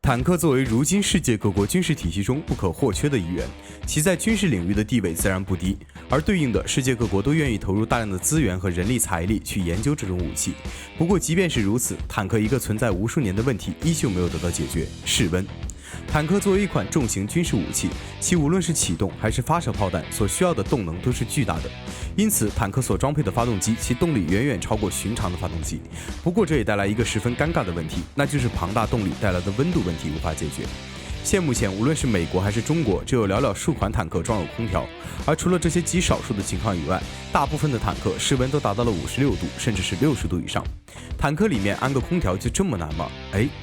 坦克作为如今世界各国军事体系中不可或缺的一员，其在军事领域的地位自然不低，而对应的世界各国都愿意投入大量的资源和人力财力去研究这种武器。不过即便是如此，坦克一个存在无数年的问题依旧没有得到解决，室温。坦克作为一款重型军事武器，其无论是启动还是发射炮弹所需要的动能都是巨大的，因此坦克所装配的发动机其动力远远超过寻常的发动机。不过这也带来一个十分尴尬的问题，那就是庞大动力带来的温度问题无法解决。现目前无论是美国还是中国，只有寥寥数款坦克装有空调，而除了这些极少数的情况以外，大部分的坦克室温都达到了56度甚至是60度以上。坦克里面安个空调就这么难吗？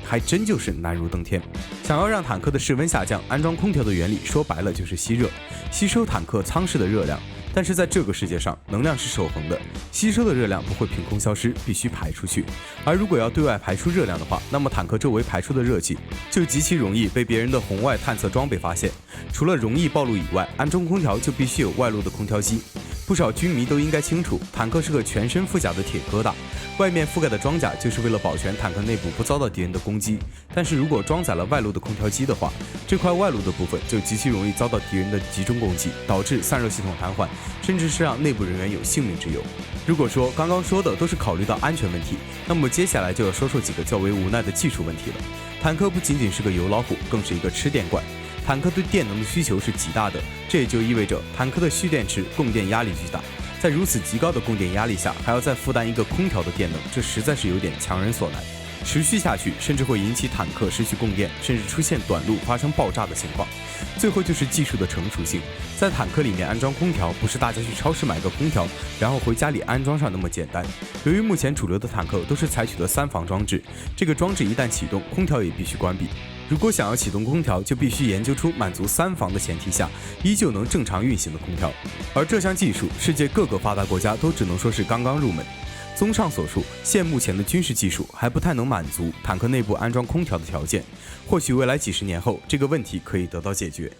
还真就是难如登天。想要让坦克的室温下降，安装空调的原理说白了就是吸热，吸收坦克舱室的热量。但是在这个世界上，能量是守恒的，吸收的热量不会凭空消失，必须排出去。而如果要对外排出热量的话，那么坦克周围排出的热气就极其容易被别人的红外探测装备发现。除了容易暴露以外，安装空调就必须有外露的空调机。不少军迷都应该清楚，坦克是个全身附甲的铁疙瘩，外面覆盖的装甲就是为了保全坦克内部不遭到敌人的攻击。但是如果装载了外露的空调机的话，这块外露的部分就极其容易遭到敌人的集中攻击，导致散热系统瘫痪，甚至是让内部人员有性命之忧。如果说刚刚说的都是考虑到安全问题，那么接下来就要说几个较为无奈的技术问题了。坦克不仅仅是个油老虎，更是一个吃电怪。坦克对电能的需求是极大的，这也就意味着坦克的蓄电池供电压力巨大。在如此极高的供电压力下，还要再负担一个空调的电能，这实在是有点强人所难。持续下去，甚至会引起坦克失去供电，甚至出现短路发生爆炸的情况。最后就是技术的成熟性，在坦克里面安装空调，不是大家去超市买个空调，然后回家里安装上那么简单。由于目前主流的坦克都是采取的3防装置，这个装置一旦启动，空调也必须关闭。如果想要启动空调，就必须研究出满足3防的前提下，依旧能正常运行的空调。而这项技术，世界各个发达国家都只能说是刚刚入门。综上所述，现目前的军事技术还不太能满足坦克内部安装空调的条件，或许未来几十年后，这个问题可以得到解决。